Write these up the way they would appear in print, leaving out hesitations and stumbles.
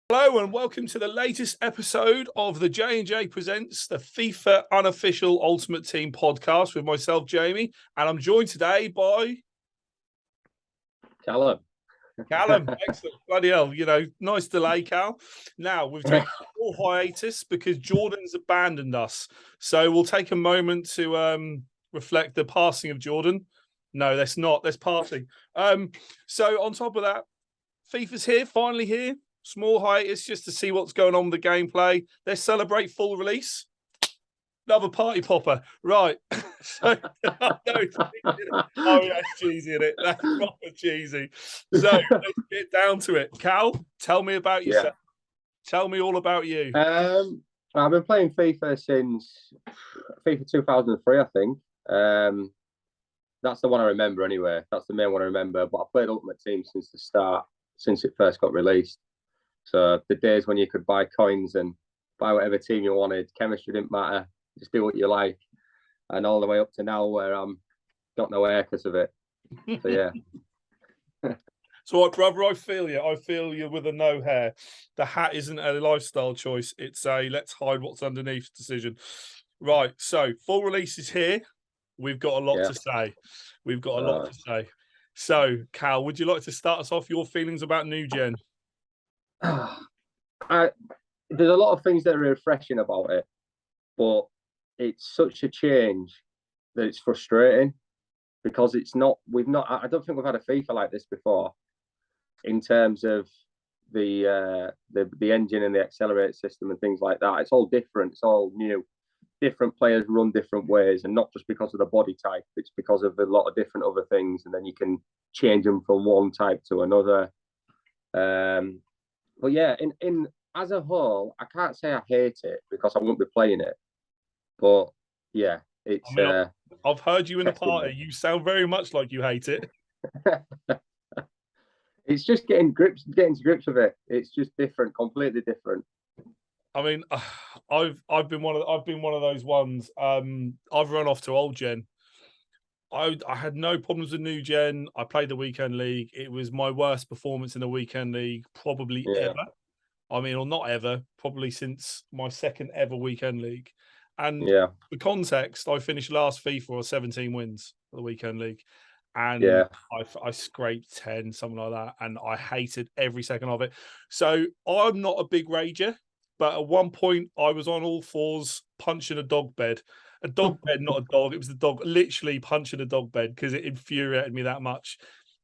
Hello and welcome to the latest episode of the J&J Presents the FIFA Unofficial Ultimate Team podcast with myself, Jamie, and I'm joined today by Callum. Excellent. Bloody hell, nice delay, Cal. Now, we've taken a full hiatus because Jordan's abandoned us. So we'll take a moment to reflect the passing of Jordan. No, that's not. That's passing. So on top of that, FIFA's here, finally here. Small hiatus just to see what's going on with the gameplay. Let's celebrate full release. Another party popper. Right. So, that's cheesy, isn't it? That's proper cheesy. So let's get down to it. Cal, tell me about yourself. Yeah. Tell me all about you. I've been playing FIFA since FIFA 2003, I think. That's the one I remember anyway. That's the main one I remember. But I played Ultimate Team since the start, since it first got released. So the days when you could buy coins and buy whatever team you wanted, chemistry didn't matter, just do what you like. And all the way up to now where I'm got no hair because of it. So yeah. So what, brother, I feel you. I feel you with a no hair. The hat isn't a lifestyle choice. It's a let's hide what's underneath decision. Right. So full release is here. We've got a lot to say. We've got a lot to say. So, Cal, would you like to start us off your feelings about New Gen? There's a lot of things that are refreshing about it, but it's such a change that it's frustrating because I don't think we've had a FIFA like this before in terms of the engine and the accelerator system and things like that. It's all different. It's all new. Different players run different ways, and not just because of the body type. It's because of a lot of different other things, and then you can change them from one type to another. But yeah, in as a whole, I can't say I hate it because I won't be playing it. But yeah, it's. I've heard you in the party. You sound very much like you hate it. It's just getting to grips with it. It's just different, completely different. I mean, I've been one of those ones. I've run off to old gen. I had no problems with new gen. I played the weekend league. It was my worst performance in the weekend league probably ever. I mean, or not ever, probably since my second ever weekend league. And the context, I finished last FIFA with 17 wins for the weekend league. And I scraped 10, something like that. And I hated every second of it. So I'm not a big rager. But at one point, I was on all fours punching a dog bed. A dog bed, not a dog. It was the dog literally punching a dog bed because it infuriated me that much.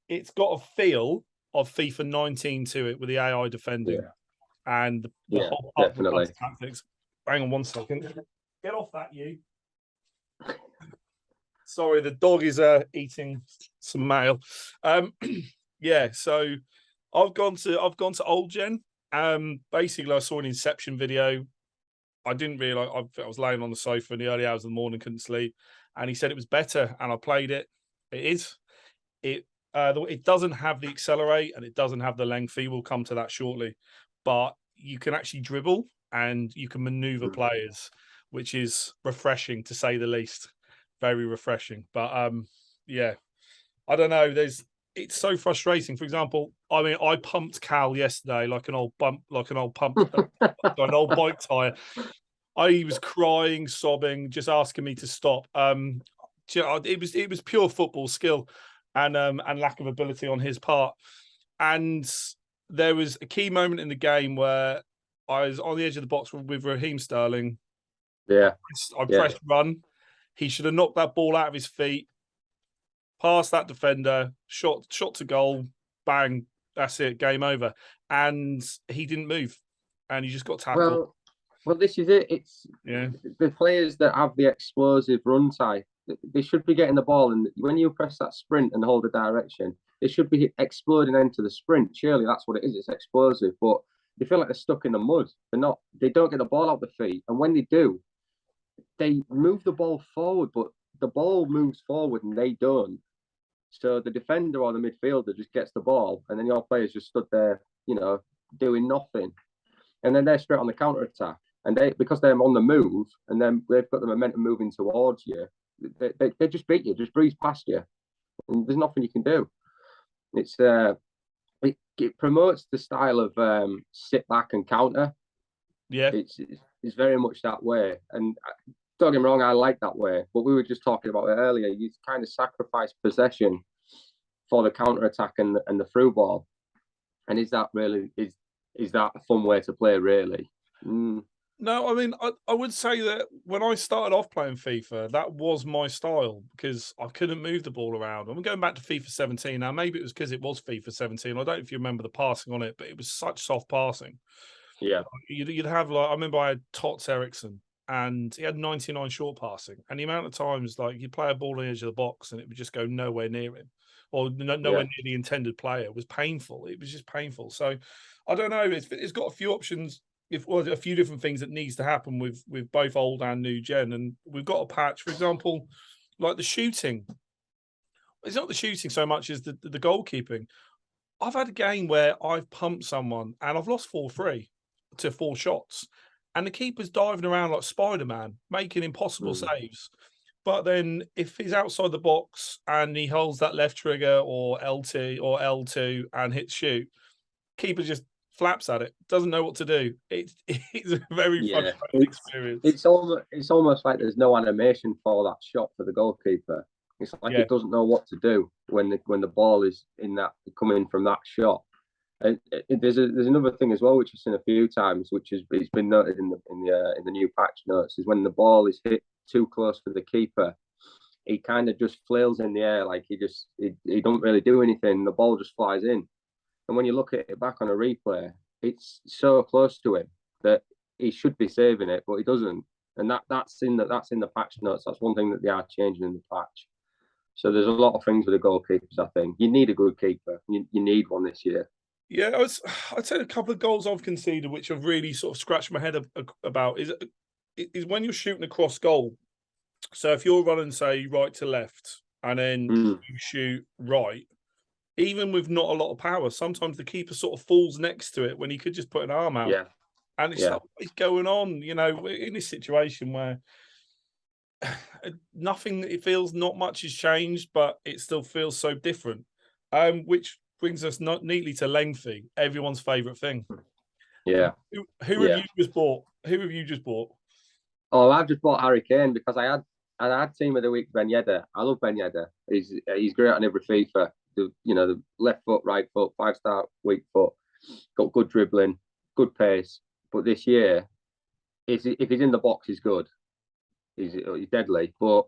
It's got a feel of FIFA 19 to it with the AI defending and the whole tactics. Hang on 1 second. Get off that, you. Sorry, the dog is eating some mail. So I've gone to old gen. Basically, I saw an Inception video. I didn't realize I was laying on the sofa in the early hours of the morning, couldn't sleep, and he said it was better, and I played it. It is. It doesn't have the accelerate and it doesn't have the lengthy. We'll come to that shortly, but you can actually dribble and you can maneuver players, which is refreshing to say the least. Very refreshing. But I don't know. It's so frustrating. For example, I mean, I pumped Cal yesterday like an old an old bike tire. He was crying, sobbing, just asking me to stop. It was pure football skill and lack of ability on his part. And there was a key moment in the game where I was on the edge of the box with Raheem Sterling. Yeah, I pressed run. He should have knocked that ball out of his feet. Past that defender, shot to goal, bang, that's it, game over. And he didn't move, and he just got tackled. Well, this is it. It's the players that have the explosive run type. They should be getting the ball, and when you press that sprint and hold the direction, they should be exploding into the sprint. Surely that's what it is. It's explosive, but they feel like they're stuck in the mud. They don't get the ball out the feet, and when they do, they move the ball forward, but the ball moves forward and they don't. So the defender or the midfielder just gets the ball, and then your players just stood there, doing nothing. And then they're straight on the counter attack, and because they're on the move, and then they've got the momentum moving towards you, they just beat you, just breeze past you, and there's nothing you can do. It's it promotes the style of sit back and counter. Yeah. It's very much that way. And don't get me wrong, I like that way. But we were just talking about it earlier. You kind of sacrifice possession for the counter attack and the through ball. And is that a fun way to play? Really? No, I mean, I would say that when I started off playing FIFA, that was my style because I couldn't move the ball around. I'm going back to FIFA 17 now. Maybe it was because it was FIFA 17. I don't know if you remember the passing on it, but it was such soft passing. Yeah. You'd have like, I remember I had Tots Ericsson and he had 99 short passing. And the amount of times like you play a ball on the edge of the box and it would just go nowhere near him or nowhere near the intended player. It was painful. It was just painful. So I don't know. It's got a few options. A few different things that needs to happen with both old and new gen, and we've got a patch, for example, like the shooting. It's not the shooting so much as the goalkeeping. I've had a game where I've pumped someone and I've lost 4-3 to 4 shots, and the keeper's diving around like Spider-Man, making impossible saves. But then if he's outside the box and he holds that left trigger or LT or L2 and hits shoot, keeper just flaps at it, doesn't know what to do. It's a very frustrating experience. It's almost like there's no animation for that shot for the goalkeeper. It's like it doesn't know what to do when the ball is in that coming from that shot. And there's another thing as well, which I've seen a few times, which it's been noted in the new patch notes, is when the ball is hit too close for the keeper, he kind of just flails in the air like he don't really do anything. The ball just flies in. And when you look at it back on a replay, it's so close to him that he should be saving it, but he doesn't. And that's in the patch notes. That's one thing that they are changing in the patch. So there's a lot of things with the goalkeepers. I think you need a good keeper. You need one this year. Yeah, I'd say a couple of goals I've conceded, which I've really sort of scratched my head about, is when you're shooting across goal. So if you're running, say, right to left, and then you shoot right, even with not a lot of power, sometimes the keeper sort of falls next to it when he could just put an arm out. Yeah. And it's like, what's going on? You know, in this situation where nothing, it feels not much has changed, but it still feels so different. Which brings us not neatly to lengthy, everyone's favorite thing. Yeah. Who have you just bought? Who have you just bought? Oh, I've just bought Harry Kane because I had team of the week Ben Yedder. I love Ben Yedder. He's great on every FIFA. The left foot, right foot, 5-star weak foot, got good dribbling, good pace. But this year, if he's in the box, he's good. He's deadly. But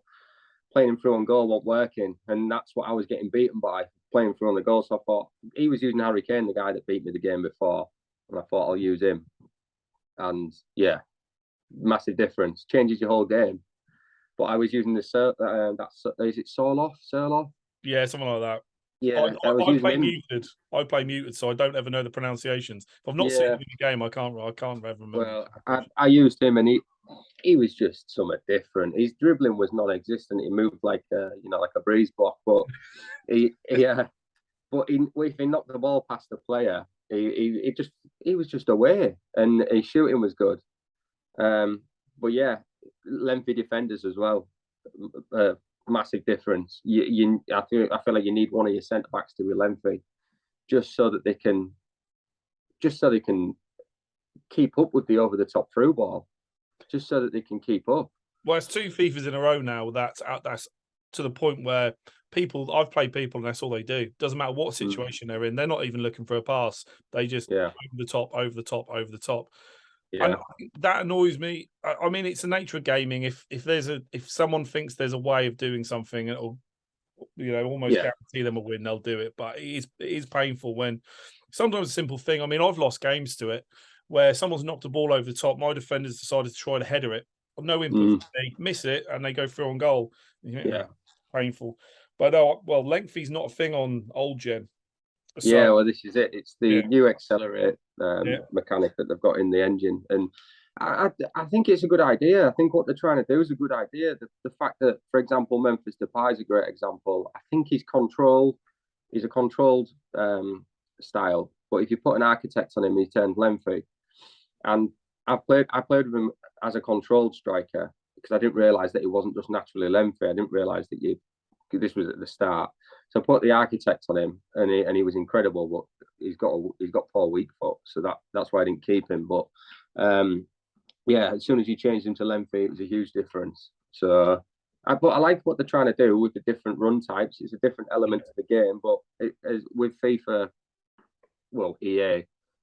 playing him through on goal wasn't working, and that's what I was getting beaten by, playing through on the goal. So I thought he was using Harry Kane, the guy that beat me the game before, and I thought I'll use him. And yeah, massive difference, changes your whole game. But I was using is it Soloff? Yeah, something like that. Yeah, I play muted. I play muted, so I don't ever know the pronunciations. If I've not seen him in the game, I can't ever remember. Well, I used him, and he was just something different. His dribbling was non-existent. He moved like a breeze block, but if he knocked the ball past the player, he was just away, and his shooting was good. But yeah, lengthy defenders as well. Massive difference. I feel like you need one of your centre backs to be lengthy, just so they can keep up with the over the top through ball, just so that they can keep up. Well, it's 2 FIFAs in a row now. That's to the point where I've played people, and that's all they do. Doesn't matter what situation they're in. They're not even looking for a pass. They just over the top, over the top, over the top. Yeah. And that annoys me. I mean, it's the nature of gaming. If someone thinks there's a way of doing something, it'll almost guarantee them a win. They'll do it. But it is painful when sometimes a simple thing. I mean, I've lost games to it where someone's knocked a ball over the top. My defenders decided to try to header it. No input. They miss it and they go through on goal. Painful. But lengthy's not a thing on old gen. So, this is it. It's the new accelerate mechanic that they've got in the engine, and I think it's a good idea. I think what they're trying to do is a good idea. The fact that, for example, Memphis Depay is a great example. I think he's a controlled style, but if you put an architect on him, he turns lengthy. And I played with him as a controlled striker because I didn't realise that he wasn't just naturally lengthy. I didn't realise that this was at the start. So I put the architect on him, and he was incredible. But he's got poor weak foot, so that's why I didn't keep him. But yeah, as soon as you changed him to lengthy, it was a huge difference. So, but I like what they're trying to do with the different run types. It's a different element to the game, but with FIFA, well,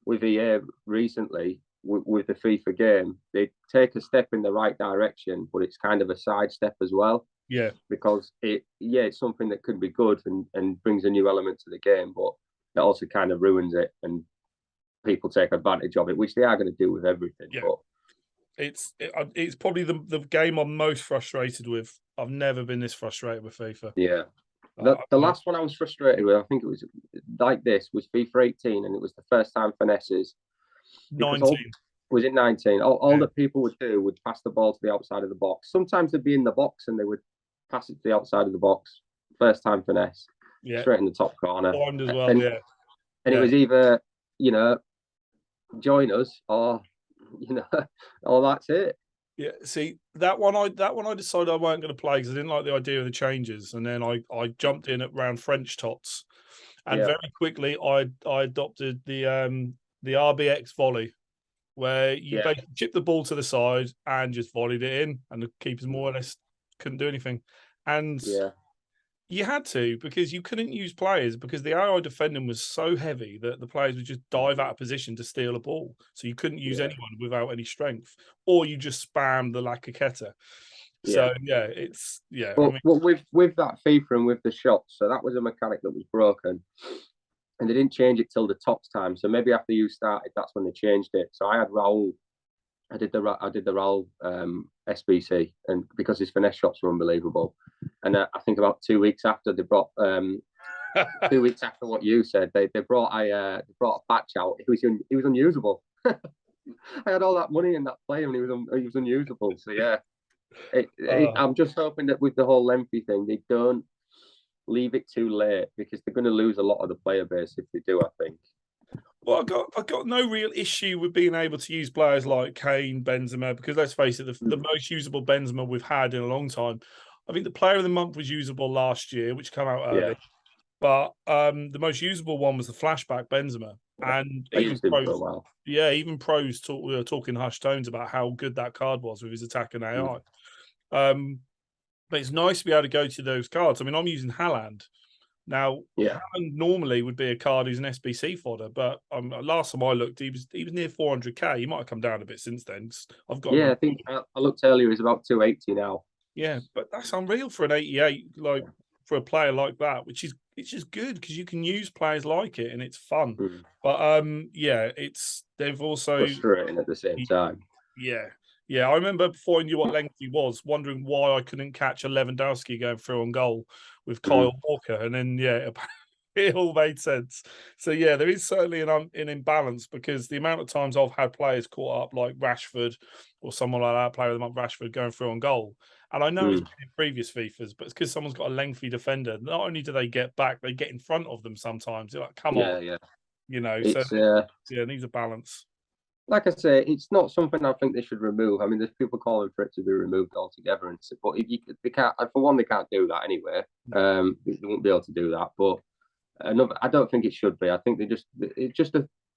with EA recently, with the FIFA game, they take a step in the right direction, but it's kind of a sidestep as well. Yeah. Because it's something that could be good and brings a new element to the game, but it also kind of ruins it and people take advantage of it, which they are going to do with everything. Yeah. But it's probably the game I'm most frustrated with. I've never been this frustrated with FIFA. Yeah. The last one I was frustrated with, I think it was like this, was FIFA 18, and it was the first time finesses. 19. Was it 19? All that people would do would pass the ball to the outside of the box. Sometimes they'd be in the box and they would pass it to the outside of the box. First time finesse. Yeah. Straight in the top corner. Blind as well, and, yeah. And it was either, join us or, or that's it. Yeah, see that one I decided I weren't going to play because I didn't like the idea of the changes, and then I jumped in at round French tots, and very quickly I adopted the RBX volley, where you basically chip the ball to the side and just volleyed it in, and the keepers more or less couldn't do anything, and you had to, because you couldn't use players because the AI defending was so heavy that the players would just dive out of position to steal a ball. So you couldn't use anyone without any strength, or you just spam the La Caqueta. So But with that FIFA and with the shots, so that was a mechanic that was broken, and they didn't change it till the tops time. So maybe after you started, that's when they changed it. So I had Raul. I did the Raul SBC, and because his finesse shots were unbelievable. And I think about 2 weeks after they brought 2 weeks after what you said, they brought a patch out. He was unusable. I had all that money in that player, and he was unusable. So yeah, I'm just hoping that with the whole lengthy thing, they don't leave it too late, because they're going to lose a lot of the player base if they do, I think. Well, I got no real issue with being able to use players like Kane, Benzema, because let's face it, the most usable Benzema we've had in a long time. I think the Player of the Month was usable last year, which came out early. But the most usable one was the flashback Benzema, and even pros, even pros were talking hushed tones about how good that card was with his attack and AI. But it's nice to be able to go to those cards. I mean, I'm using Haaland. Now, Haaland normally would be a card who's an SBC fodder, but last time I looked, he was near 400k. He might have come down a bit since then. I think I looked earlier. He's about 280 now. Yeah, but that's unreal for an 88, like for a player like that, which is it's just good because you can use players like it and it's fun. But they've also frustrating at the same time. Yeah, I remember before I knew what lengthy was, wondering why I couldn't catch a Lewandowski going through on goal with Kyle Walker, and then it all made sense. So yeah, there is certainly an imbalance, because the amount of times I've had players caught up like Rashford or someone like that, Player of the Month Rashford, going through on goal, and I know it's been in previous FIFAs, but it's because someone's got a lengthy defender. Not only do they get back, they get in front of them sometimes. They're like, come on, it needs a balance. Like I say, it's not something I think they should remove. I mean, there's people calling for it to be removed altogether, but they can't. For one, they can't do that anyway. They won't be able to do that. But I don't think it should be. I think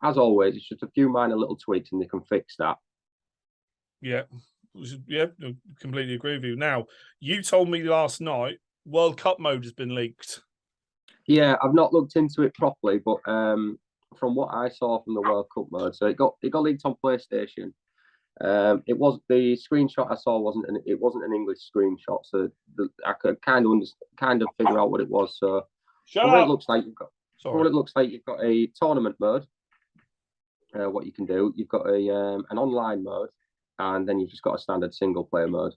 as always, it's just a few minor little tweaks, and they can fix that. Yeah, completely agree with you. Now, you told me last night World Cup mode has been leaked. Yeah, I've not looked into it properly, but from what I saw from the World Cup mode, so it got leaked on PlayStation. It was the screenshot I saw wasn't an English screenshot, so I could kind of figure out what it was. So what it looks like you've got a tournament mode. What you can do, you've got an online mode, and then you've just got a standard single player mode.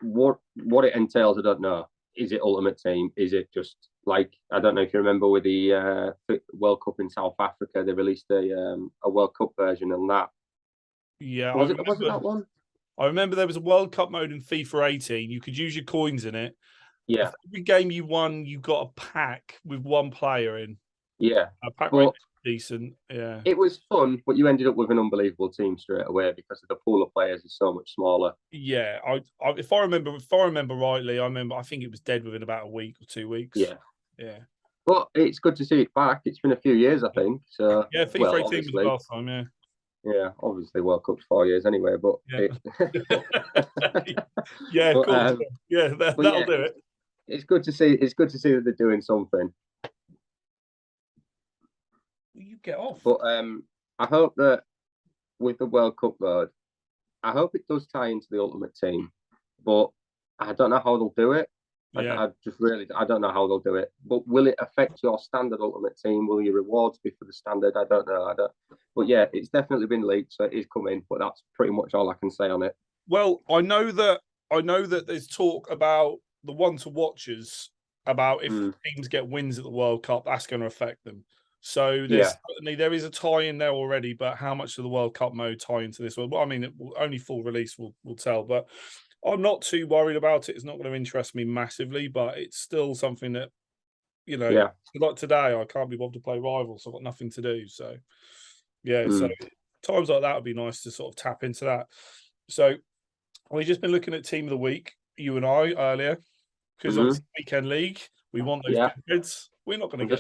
What it entails, I don't know. Is it Ultimate Team? Is it just like, I don't know if you remember with the World Cup in South Africa, they released a World Cup version and that. Yeah, was it that one? I remember there was a World Cup mode in FIFA 18. You could use your coins in it. Yeah. Every game you won, you got a pack with one player in. Yeah. A pack was decent. Yeah. It was fun, but you ended up with an unbelievable team straight away because the pool of players is so much smaller. Yeah. If I remember rightly, I think it was dead within about a week or 2 weeks. Yeah. Yeah. But it's good to see it back. It's been a few years, I think. So Yeah, FIFA well, 18 was the last time, yeah. Yeah, obviously World Cup's 4 years anyway, but Yeah. Yeah, of but, course. Yeah, that'll do it. It's good to see. It's good to see that they're doing something. You get off. But I hope that with the World Cup mode, I hope it does tie into the Ultimate Team. But I don't know how they'll do it. Yeah. I don't know how they'll do it. But will it affect your standard Ultimate Team? Will your rewards be for the standard? I don't know. But yeah, it's definitely been leaked, so it is coming. But that's pretty much all I can say on it. Well, I know that there's talk about the one to watchers about if teams get wins at the World Cup, that's going to affect them. So there is a tie in there already, but how much of the World Cup mode tie into this? Well, I mean, only full release will tell. But I'm not too worried about it. It's not going to interest me massively, but it's still something that, like today, I can't be bothered to play Rivals. I've got nothing to do. So, so times like that would be nice to sort of tap into that. So, we've just been looking at Team of the Week, you and I, earlier, because obviously Weekend League, we want those bids. We're not going to get.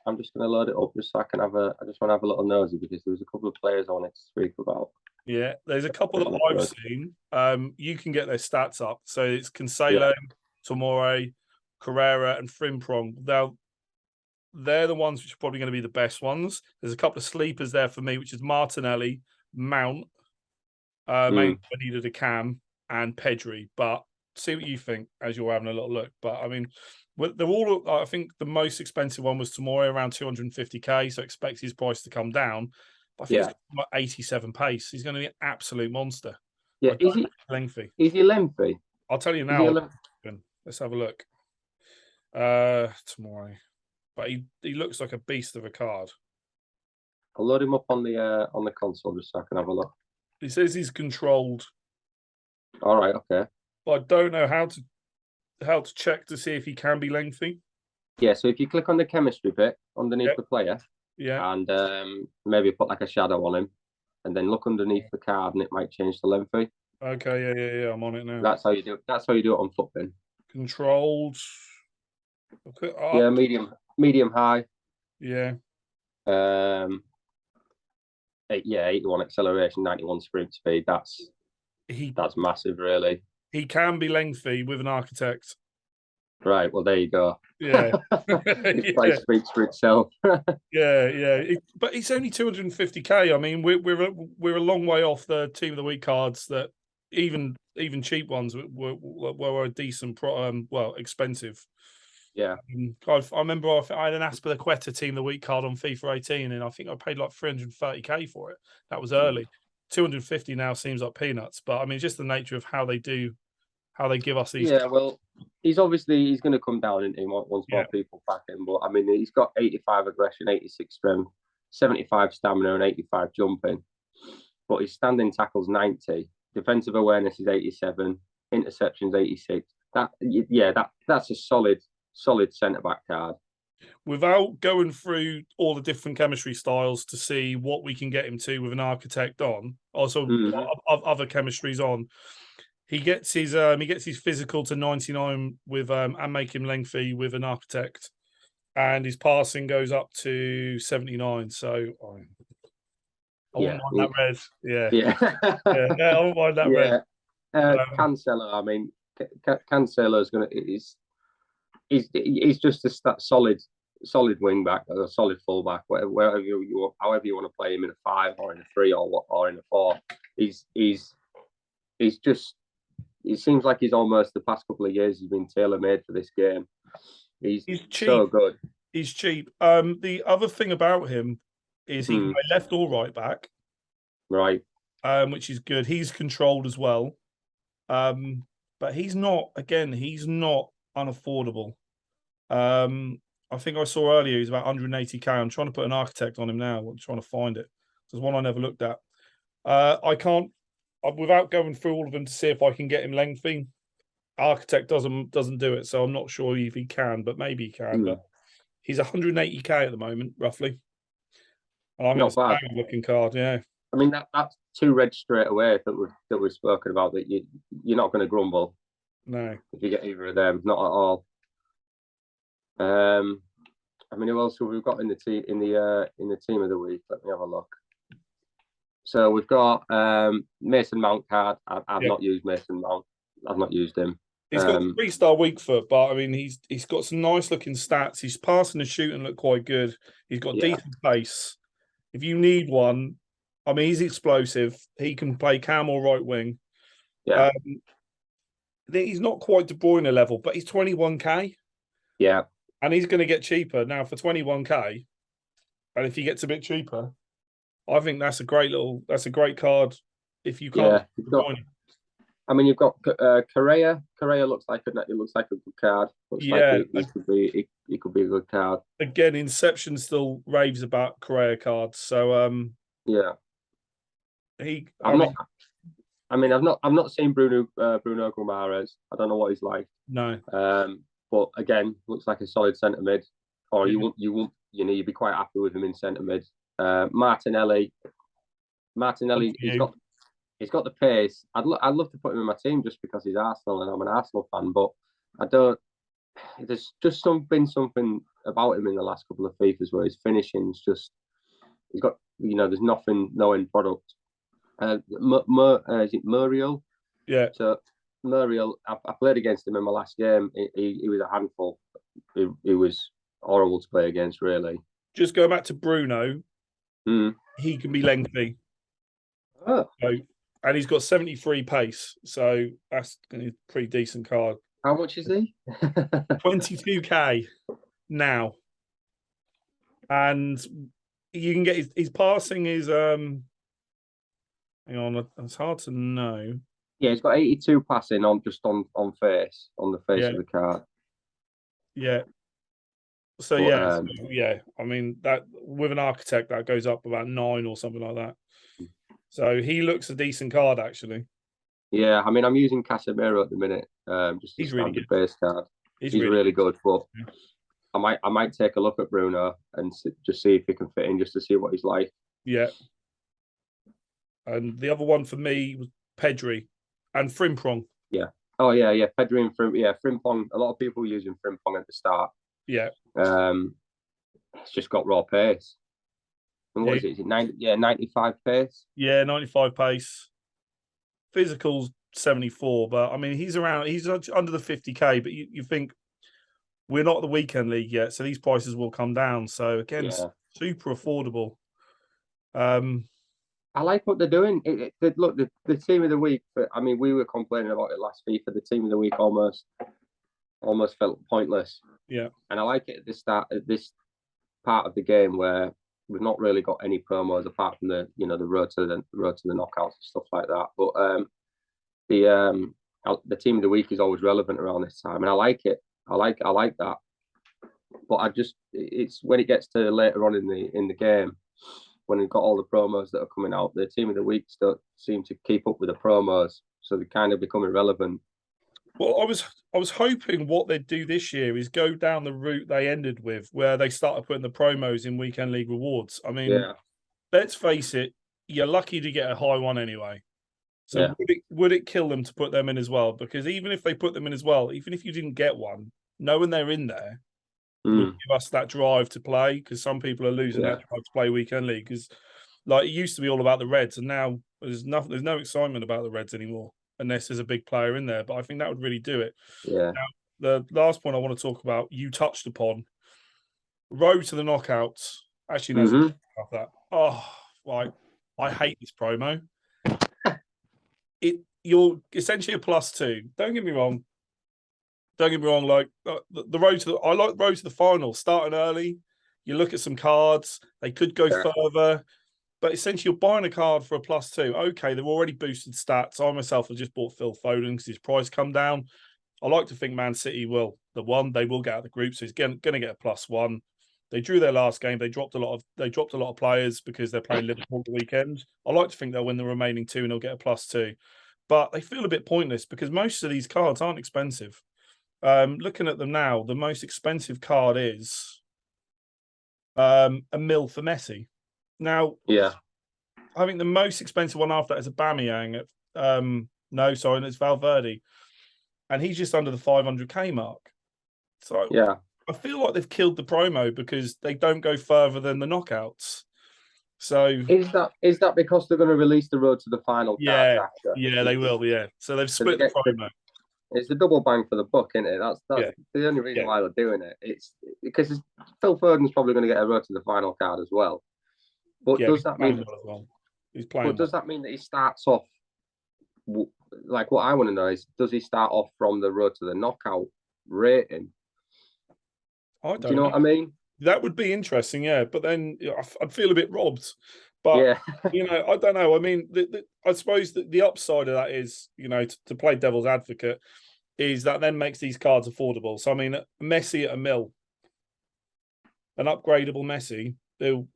I'm just going to load it up just so I can have I just want to have a little nosy because there's a couple of players I wanted to speak about. Yeah, there's a couple that I've seen. You can get their stats up. So it's Cancelo, Tomori, Carrera, and Frimpong. They're the ones which are probably going to be the best ones. There's a couple of sleepers there for me, which is Martinelli, Mount, maybe I needed a Cam, and Pedri. But see what you think as you're having a little look. But I mean, they're all. I think the most expensive one was Tomori, around 250k. So expect his price to come down. But I think it's like 87 pace. He's going to be an absolute monster. Yeah, is he lengthy? Is he lengthy? I'll tell you now. Let's have a look. Tomori, but he looks like a beast of a card. I'll load him up on the console just so I can have a look. He says he's controlled. All right, okay. But I don't know how to check to see if he can be lengthy. Yeah, so if you click on the chemistry bit underneath the player, and maybe put like a shadow on him, and then look underneath the card, and it might change the lengthy. Okay, yeah, I'm on it now. That's how you do it. That's how you do it on Footbin. Controlled. Yeah, medium high. Yeah. 81 acceleration, 91 sprint speed. That's massive, really. He can be lengthy with an architect. Right. Well, there you go. Yeah. His price speaks for itself. yeah. But it's only 250k. I mean, we're a long way off the Team of the Week cards that even cheap ones were a decent, expensive. Yeah. I remember I had an Aspilicueta Team of the Week card on FIFA 18, and I think I paid like 330k for it. That was early. 250 now seems like peanuts, but I mean, just the nature of how they give us these. Yeah, well, he's going to come down in once more people back him. But I mean, he's got 85 aggression, 86 strength, 75 stamina, and 85 jumping. But his standing tackle's 90, defensive awareness is 87, interceptions 86. That's a solid centre back card. Without going through all the different chemistry styles to see what we can get him to with an architect on, also other chemistries on, he gets his physical to 99 with and make him lengthy with an architect, and his passing goes up to 79. So I wouldn't mind that red. Yeah, I wouldn't mind that red. Cancelo, I mean, Cancelo's he's just a solid wing back, a solid full back, however you want to play him, in a 5 or in a 3 or in a 4. He's just, it seems like he's almost, the past couple of years he's been tailor made for this game. He's cheap. So good. He's cheap. The other thing about him is he can play left or right back, right? Which is good. He's controlled as well, but he's not unaffordable. I think I saw earlier he's about 180k. I'm trying to put an architect on him now. I'm trying to find it. There's one I never looked at. I can't, without going through all of them to see if I can get him lengthy. Architect doesn't do it, so I'm not sure if he can, but maybe he can. But he's 180k at the moment, roughly. And I'm not bad looking card, yeah. I mean, that's 2 reds straight away that we've spoken about, that you're not going to grumble. No, if you get either of them, not at all. I mean, who else have we got in the team in the team of the week? Let me have a look. So we've got Mason Mount card. I've not used Mason Mount. I've not used him. He's got a 3-star weak foot, but I mean, he's got some nice looking stats. His passing and shooting look quite good. He's got decent pace. If you need one, I mean, he's explosive. He can play cam or right wing. Yeah. He's not quite De Bruyne level, but he's 21k. Yeah. And he's going to get cheaper now for 21k. And if he gets a bit cheaper, I think that's a great card. If you can't, I mean, you've got Correa. Correa looks like a good card. Looks like it could be a good card. Again, Inception still raves about Correa cards. So yeah, I've not seen Bruno Guimaraes. I don't know what he's like. No. But again, looks like a solid centre mid. Or you'd be quite happy with him in centre mid. Martinelli, he's got the pace. I'd love to put him in my team just because he's Arsenal and I'm an Arsenal fan, but I don't. There's just something about him in the last couple of FIFAs where his finishing's just. He's got there's no end product. Is it Muriel? Yeah. So Muriel, I played against him in my last game. He was a handful. He was horrible to play against, really. Just go back to Bruno. He can be lengthy. Oh. And he's got 73 pace, so that's a pretty decent card. How much is he? 22k now. And you can get his passing is hang on, it's hard to know. Yeah, he's got 82 passing on the face of the card. Yeah. So I mean that with an architect that goes up about 9 or something like that. So he looks a decent card actually. Yeah, I mean I'm using Casemiro at the minute. He's really good base card. He's really good, but I might take a look at Bruno and just see if he can fit in, just to see what he's like. Yeah. And the other one for me was Pedri and Frimpong. Yeah. Oh yeah. Pedri and Frimpong. A lot of people were using Frimpong at the start. Yeah. It's just got raw pace. And what is it? Is it 95 pace? Yeah, 95 pace. Physical's 74, but I mean he's under the 50k, but you think we're not the weekend league yet, so these prices will come down. So again, super affordable. I like what they're doing. Look, the team of the week. I mean, we were complaining about it last FIFA. The team of the week almost felt pointless. Yeah, and I like it at this part of the game where we've not really got any promos apart from the road to the knockouts and stuff like that. But the team of the week is always relevant around this time, and I like it. I like that. But it's when it gets to later on in the game, when we've got all the promos that are coming out, the team of the week don't seem to keep up with the promos, so they kind of become irrelevant. Well, I was hoping what they'd do this year is go down the route they ended with, where they started putting the promos in weekend league rewards. I mean, let's face it, you're lucky to get a high one anyway. So would it kill them to put them in as well? Because even if they put them in as well, even if you didn't get one, knowing they're in there would give us that drive to play, because some people are losing that drive to play weekend league. Because like it used to be all about the Reds, and now there's no excitement about the Reds anymore unless there's a big player in there. But I think that would really do it. Yeah. Now, the last point I want to talk about, you touched upon, road to the knockouts. Actually, no, that. Oh, like I hate this promo. You're essentially a +2. Don't get me wrong. Like the road to I like road to the final. Starting early, you look at some cards. They could go further, but essentially you're buying a card for a +2. Okay, they've already boosted stats. I myself have just bought Phil Foden because his price come down. I like to think Man City will they will get out of the group, so he's going to get a +1. They drew their last game. They dropped a lot of players because they're playing Liverpool the weekend. I like to think they'll win the remaining 2 and they'll get a +2. But they feel a bit pointless because most of these cards aren't expensive. Looking at them now, the most expensive card is a mil for Messi. Now, I think the most expensive one after that is a Aubameyang. It's Valverde, and he's just under the 500k mark. So I feel like they've killed the promo because they don't go further than the knockouts. So is that because they're going to release the road to the final cards yeah, after? yeah, they will. Yeah, so they've So they split the get promo. it's the double bang for the buck, isn't it? That's Yeah, the only reason yeah, why they're doing it. It's because Phil Foden's probably going to get a road to the final card as well. But yeah. does He's that playing mean? well as well. He's But playing well. does that mean that he starts off? Like what I want to know is, does he start off from the road to the knockout rating? I Do you don't know know. what I mean? That would be interesting, yeah. But then I'd feel a bit robbed. But Yeah, I don't know. I mean, I suppose that the upside of that is, to play devil's advocate, is that then makes these cards affordable. So I mean, Messi at a mil, an upgradable Messi, who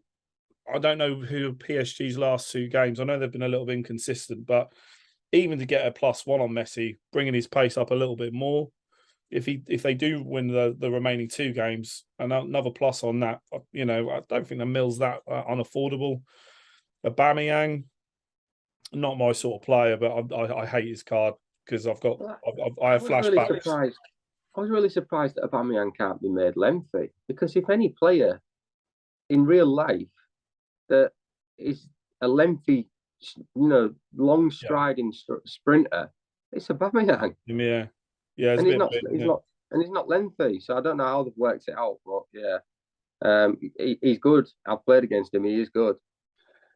I don't know who PSG's last 2 games. I know they've been a little bit inconsistent, but even to get a +1 on Messi, bringing his pace up a little bit more, if they do win the remaining 2 games, another plus on that, I don't think the mill's that unaffordable. Aubameyang, not my sort of player, but I hate his card because I I have was really flashbacks. surprised. I was really surprised that Aubameyang can't be made lengthy because if any player in real life that is a lengthy, long Yeah, striding sprinter, it's Aubameyang, yeah, yeah. It's a and bit big. he's Yeah. not, and he's not lengthy. So I don't know how they've worked it out, but yeah, he's good. I've played against him. He is good.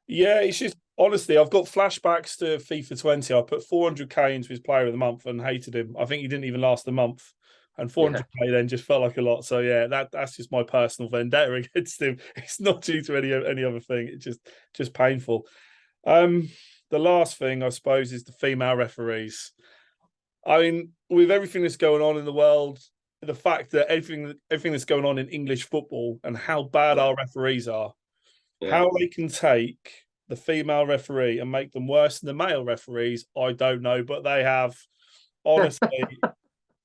Yeah, it's just honestly, I've got flashbacks to FIFA 20. I put 400k into his player of the month and hated him. I think he didn't even last a month. And Yeah, 400k then just felt like a lot. So yeah, that's just my personal vendetta against him. It's not due to any other thing. It's just painful. Um, the last thing I suppose is the female referees. I mean, with everything that's going on in the world, the fact that everything that's going on in English football and how bad yeah, our referees are, yeah. how they can take the female referee and make them worse than the male referees, I don't know, but they have. Honestly,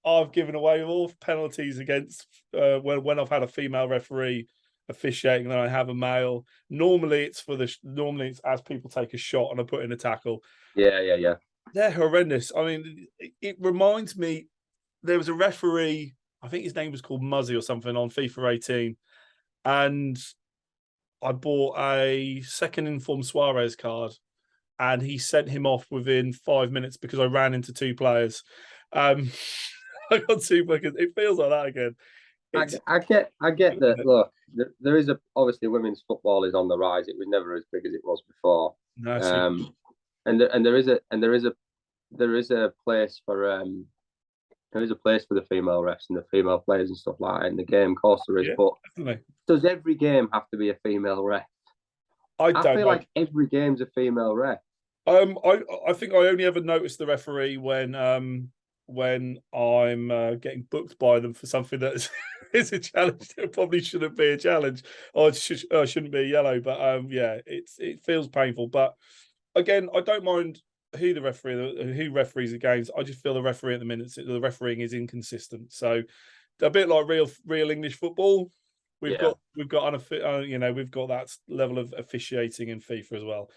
I've given away all penalties against when I've had a female referee officiating than I have a male. Normally, it's as people take a shot and I put in a tackle. Yeah, yeah, yeah. They're horrendous. I mean, it reminds me. There was a referee. I think his name was called Muzzy or something on FIFA 18, and I bought a second informed Suarez card, and he sent him off within 5 minutes because I ran into 2 players. Um, I got 2 bookings. It feels like that again. I get that. Look, there is obviously women's football is on the rise. It was never as big as it was before. No, And there is a place for the female refs and the female players and stuff like that in the game. Of course there is, yeah, but definitely. does every game have to be a female ref? I I don't feel know. like every game's a female ref. I think I only ever noticed the referee when I'm getting booked by them for something that is a challenge that probably shouldn't be a challenge, or shouldn't be a yellow. But yeah, it feels painful. But again, I don't mind who referees the games. I just feel the referee at the minute, the refereeing is inconsistent. So a bit like real English football. We've Yeah, got we've got we've got that level of officiating in FIFA as well,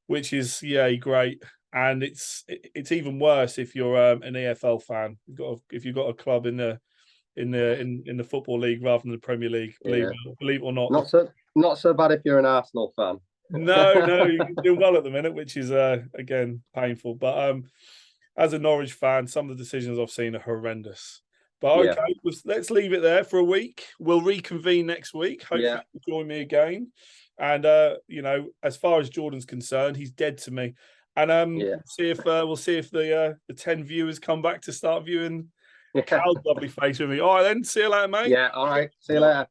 which is great. And it's even worse if you're an EFL fan. If you've got a club in the football league rather than the Premier League. yeah. Believe it or not. Not so bad if you're an Arsenal fan. No, you're doing well at the minute, which is again painful. But as a Norwich fan, some of the decisions I've seen are horrendous. But Yeah, okay, let's leave it there for a week. We'll reconvene next week. yeah, Hopefully, you'll join me again. And as far as Jordan's concerned, he's dead to me. And yeah. we'll see if the 10 viewers come back to start viewing Yeah. Cal's lovely face with me. All right, then. See you later, mate. Yeah. All right. See you later.